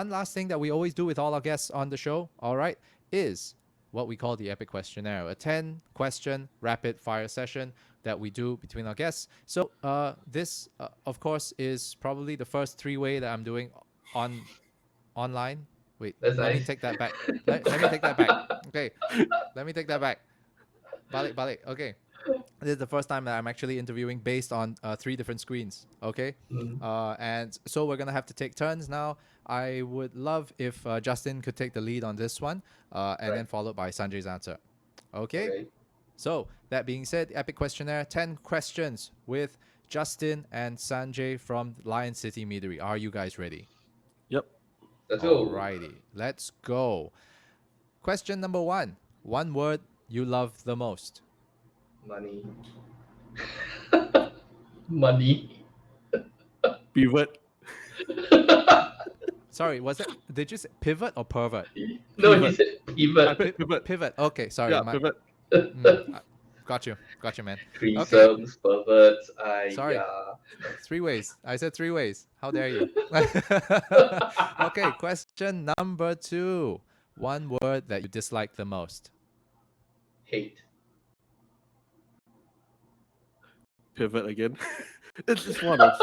last thing that we always do with all our guests on the show, all right, is what we call the Epic Questionnaire, a 10-question rapid fire session that we do between our guests. So this, of course, is probably the first three-way that I'm doing on online. Wait, That's let me nice. take that back. Let me take that back. Okay, let me take that back. Balik, balik. Okay. This is the first time that I'm actually interviewing based on three different screens. Okay. Mm, And so we're going to have to take turns now. I would love if Justin could take the lead on this one and right. then followed by Sanjay's answer. Okay. Okay. So, that being said, Epic Questionnaire 10 questions with Justin and Sanjay from Lion City Meadery. Are you guys ready? Yep. Let's go. Alrighty, let's go. Question number one word you love the most. Money. Money. Pivot. Sorry, was it? Did you say pivot or pervert? No, he Pivot. said I pivot. said pivot. Pivot. Okay, sorry. Yeah, pivot. Got you, man. Okay, Threesomes, perverts. sorry. Yeah. 3 ways. I said 3 ways. How dare you? Okay, question number 2. One word that you dislike the most. Hate. Pivot again. It's just one of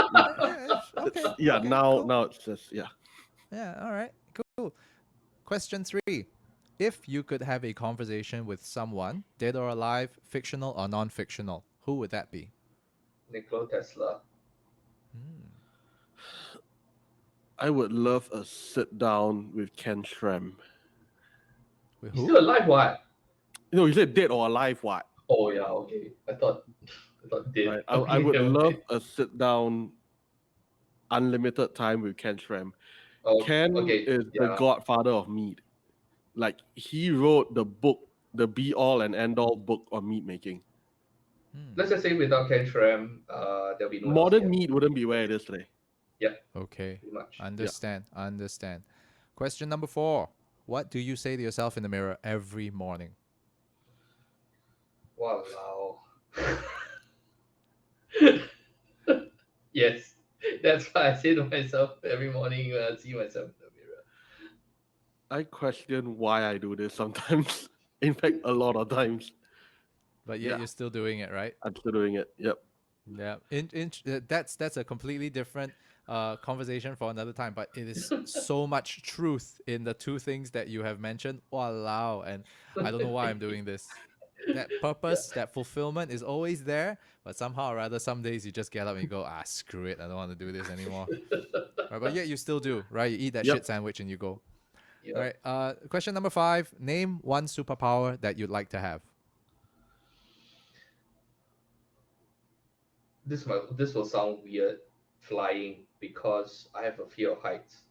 Okay. yeah. Okay, Now cool. now it's just yeah. Yeah. All right. Cool. Question 3. If you could have a conversation with someone, dead or alive, fictional or non-fictional, who would that be? Nikola Tesla. Hmm. I would love a sit down with Ken Shrem. With He's who? still alive, what? You know, you said dead or alive, what? Oh yeah, okay. I thought dead. Right. I Okay, would never love mind. a sit down, unlimited time with Ken Shrem. Oh, Ken okay. is the Yeah. godfather of meat. Like he wrote the book, the be all and end all book on meat making. Hmm. Let's just say without Ken Shram, there'll be no Modern healthcare. meat wouldn't be where it is today. Yep, Okay. pretty much. Yeah. Understand. Question number 4. What do you say to yourself in the mirror every morning? Wow. Yes, that's what I say to myself every morning when I see myself in the mirror. I question why I do this sometimes. In fact, a lot of times. But yet Yeah, you're still doing it, right? I'm still doing it. Yep. Yeah. That's a completely different conversation for another time, but it is so much truth in the two things that you have mentioned. Walao, and I don't know why I'm doing this. That Yeah. purpose, that fulfillment is always there, but somehow or other, some days you just get up and you go, screw it, I don't want to do this anymore. Right, but yet you still do, right? You eat that Yep. shit sandwich and you go. All Yeah. right. Question number 5. Name one superpower that you'd like to have. This will sound weird, flying, because I have a fear of heights.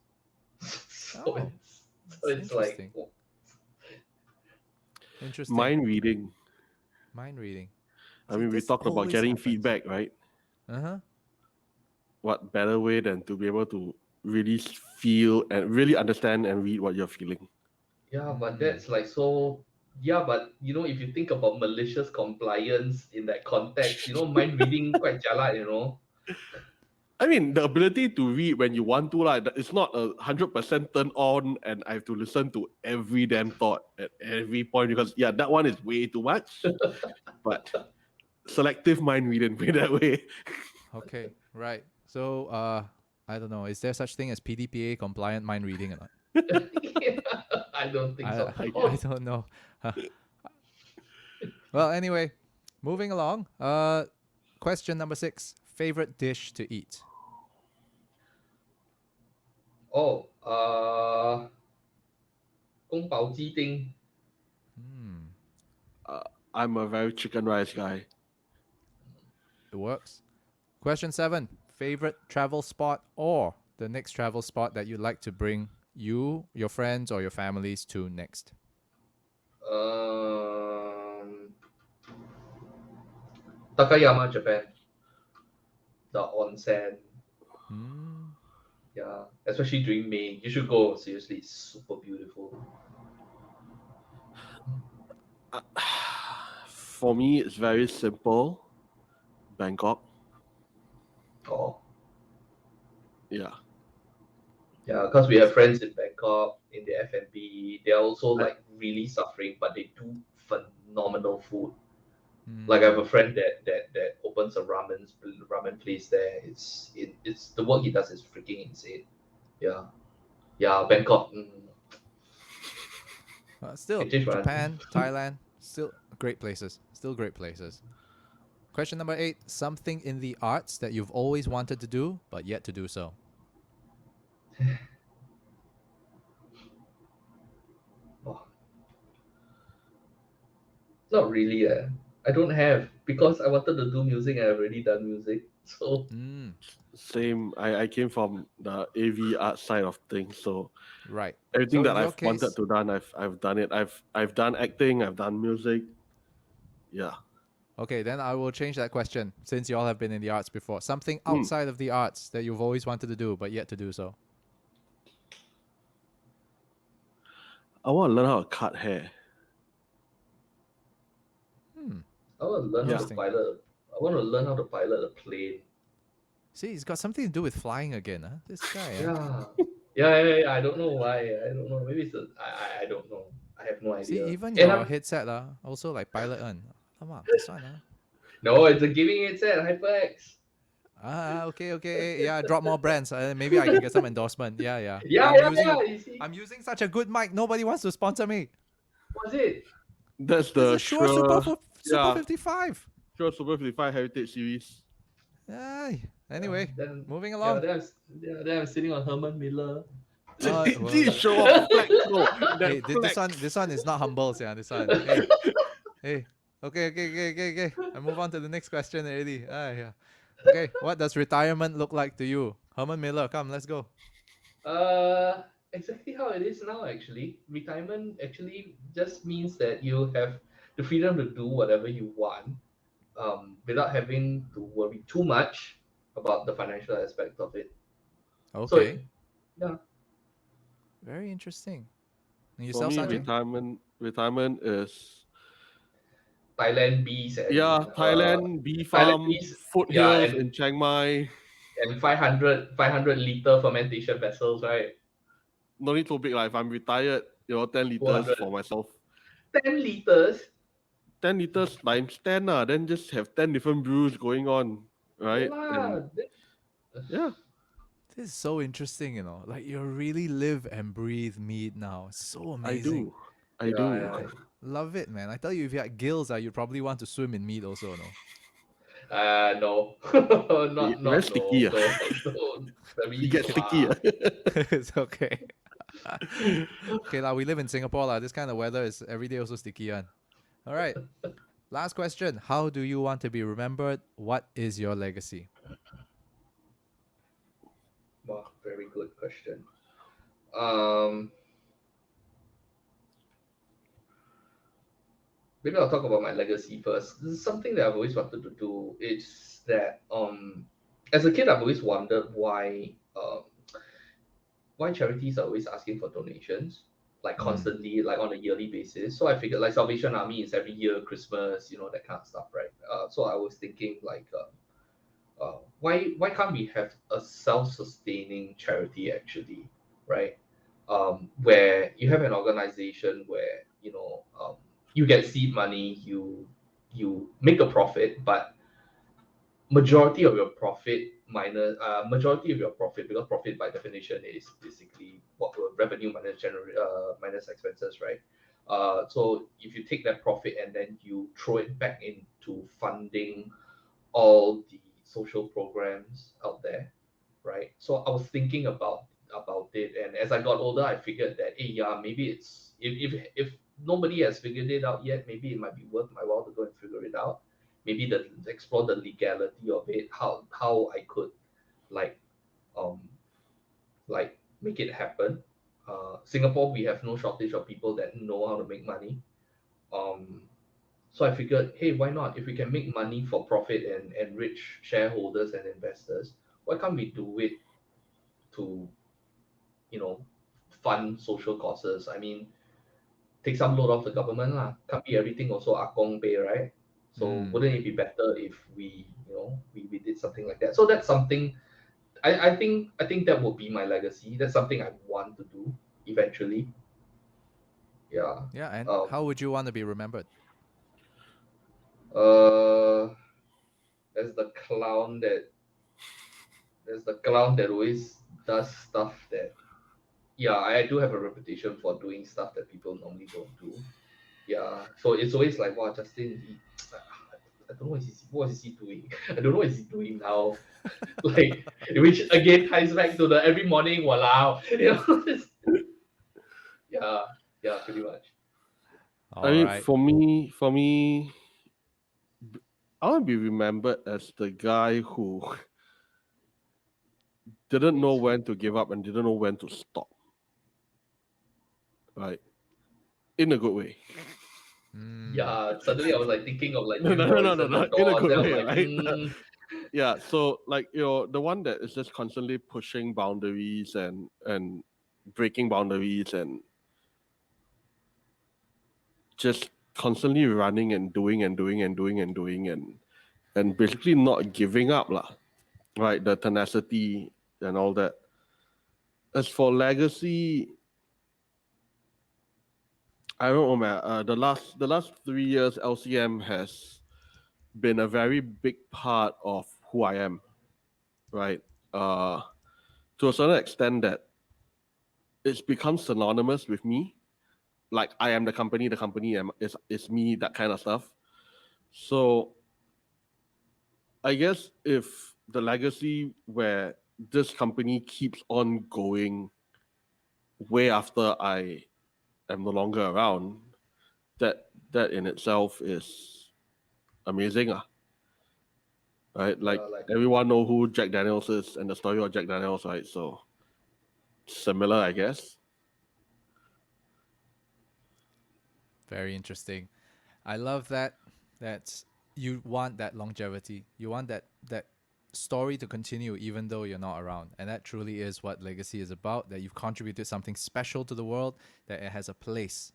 so Oh, it's so it's it's like interesting. Interesting. Mind reading. Mind reading. I See, mean, we this talked about always getting happens. feedback, right? Uh huh. What better way than to be able to really feel and really understand and read what you're feeling? yeah, but Mm. that's like so. Yeah, but if you think about malicious compliance in that context, mind reading quite jalat, I mean, the ability to read when you want to, like, it's not 100% turn on, and I have to listen to every damn thought at every point because, yeah, that one is way too much. But selective mind reading, put it that way. Okay. Right. So, I don't know. Is there such thing as PDPA compliant mind reading or not? Yeah, I don't think so. I don't know. Well, anyway, moving along. Question number 6. Favorite dish to eat. Oh, 宫保鸡丁. Hmm. Uh, I'm a very chicken rice guy. It works. Question 7. Favorite travel spot or the next travel spot that you'd like to bring you, your friends, or your families to next. Um, Takayama, Japan. The onsen. Hmm. Yeah, especially during May. You should go. Seriously, it's super beautiful. Uh, For me, it's very simple. Bangkok. Oh, Yeah. Yeah, because we have friends in Bangkok in the F&B. They're also I, like really suffering, but they do phenomenal food. Like I have Hmm. a friend that opens a ramen place there. It's the work he does is freaking insane. Yeah, yeah, Bangkok. Still, Can change my answer. Japan, Thailand, still great places. Still great places. Question number 8. Something in the arts that you've always wanted to do, but yet to do so. Oh, not really. I don't have because I wanted to do music and I've already done music. So Mm, same. I came from the AV art side of things, so right. everything So that in your I've wanted case, to done, I've done it. I've done acting, I've done music. Yeah. okay, then I will change that question since you all have been in the arts before. Something Mm. outside of the arts that you've always wanted to do, but yet to do so. I want to learn how to cut hair. Hmm, I want to learn how to Yeah. interesting. pilot. I want to learn how to pilot a plane. See, it's got something to do with flying again, huh? This guy, huh? Yeah. Yeah. I don't know why. I don't know. Maybe I don't know. I have no See, idea. even And your I'm headset, also like pilot on. This one, huh? no, it's a giving it at HyperX. Okay. Yeah, drop more brands. Maybe I can get some endorsement. Yeah. Yeah. You see, I'm using such a good mic. Nobody wants to sponsor me. what's it? That's This the is Shure Super Sure. Super Yeah. 55. Sure Super 55 Heritage Series. Aye. Yeah, Anyway, then moving yeah, along. then I'm sitting on Herman Miller. Well, This show off flex, bro. That hey, flex. this one is not humble, yeah. This one. Hey. Okay. I move on to the next question already. Yeah. Okay, what does retirement look like to you? Herman Miller, come, let's go. Uh, exactly how it is now, actually. Retirement actually just means that you have the freedom to do whatever you want, without having to worry too much about the financial aspect of it. So, Okay, yeah, very interesting. And For yourself, me, yeah. Sanjay? retirement is Thailand bees yeah, and Thailand, bee Thailand farm, bees, yeah, foothills in Chiang Mai. and 500 liter fermentation vessels, right? No need to big like if I'm retired, 10 liters 200, for myself. 10 liters. 10 liters times 10, then just have 10 different brews going on, Yeah right? And lah. yeah, This is so interesting, Like you really live and breathe mead now. It's so I amazing. do. I Yeah, do. yeah. Love it, man. I tell you, if you had gills, you'd probably want to swim in mead also, no? No, Very not sticky. no, don't. It Very gets sticky. far. It's okay. Okay, lah. We live in Singapore, lah. This kind of weather is every day also sticky, one. All right. Last question. How do you want to be remembered? What is your legacy? Wow, very good question. Um, Maybe I'll talk about my legacy first. This is something that I've always wanted to do. It's that as a kid, I've always wondered why charities are always asking for donations, like Mm. constantly, like on a yearly basis. So I figured like Salvation Army is every year, Christmas, that kind of stuff, right? So I was thinking like, why can't we have a self-sustaining charity actually, right? Where you have an organization where you get seed money, you make a profit, but majority of your profit minus majority of your profit, because profit by definition is basically what revenue minus expenses, right? So if you take that profit and then you throw it back into funding all the social programs out there, right? So I was thinking about it, and as I got older, I figured that, hey, yeah, maybe it's if nobody has figured it out yet, maybe it might be worth my while to go and figure it out. Maybe the explore the legality of it, how I could like um make it happen. Singapore, we have no shortage of people that know how to make money. Um, so I figured, hey, why not? If we can make money for profit and enrich shareholders and investors, why can't we do it to, you know, fund social causes? I mean, take some load off the government lah. Can't be everything also Akong pay, right? So Mm. wouldn't it be better if we did something like that? So that's something I think that will be my legacy. That's something I want to do eventually. Yeah. Yeah, and Um. how would you want to be remembered? Uh. There's the clown that always does stuff that. Yeah, I do have a reputation for doing stuff that people normally don't do. Yeah, so it's always like, wow, Justin, I don't know what is he doing. I don't know what is he doing now. Like, which again ties back to the every morning, wow, yeah, yeah, pretty much. I All mean, right. for me, I want to be remembered as the guy who didn't know when to give up and didn't know when to stop. Right, in a good way. Mm. Yeah, suddenly I was like thinking of like No, New no, no, no, no, Horizon not in a doors. good Then I was way, like, right? Yeah, so like the one that is just constantly pushing boundaries and breaking boundaries and just constantly running and doing and doing and doing and doing and basically not giving up lah, right? The tenacity and all that. As for legacy, I don't know, man. The last 3 years, LCM has been a very big part of who I am, right? Uh, to a certain extent that it's become synonymous with me. Like I am the company is me, that kind of stuff. So I guess if the legacy where this company keeps on going way after I am no longer around, that in itself is amazing, right? Like yeah, like everyone know who Jack Daniels is and the story of Jack Daniels, right? So similar, I guess. Very interesting. I love that. That's you want that longevity. You want that story to continue even though you're not around. And that truly is what legacy is about. That you've contributed something special to the world. That it has a place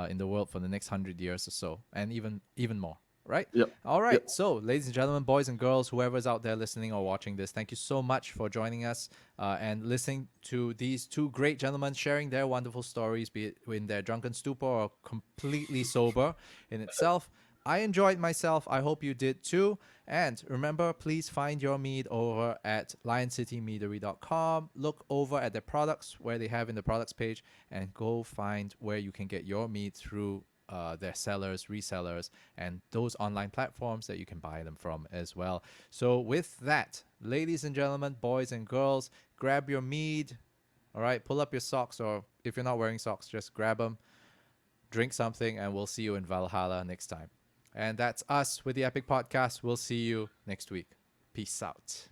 in the world for the next 100 years or so, and even more. Right? Yep. All Yep. right. So, ladies and gentlemen, boys and girls, whoever's out there listening or watching this, thank you so much for joining us and listening to these two great gentlemen sharing their wonderful stories, be it in their drunken stupor or completely sober in itself. I enjoyed myself. I hope you did too. And remember, please find your mead over at lioncitymeadery.com. Look over at their products where they have in the products page and go find where you can get your mead through their sellers, resellers, and those online platforms that you can buy them from as well. So, with that, ladies and gentlemen, boys and girls, grab your mead. All right, pull up your socks, or if you're not wearing socks, just grab them, drink something, and we'll see you in Valhalla next time. And that's us with the Epic Podcast. We'll see you next week. Peace out.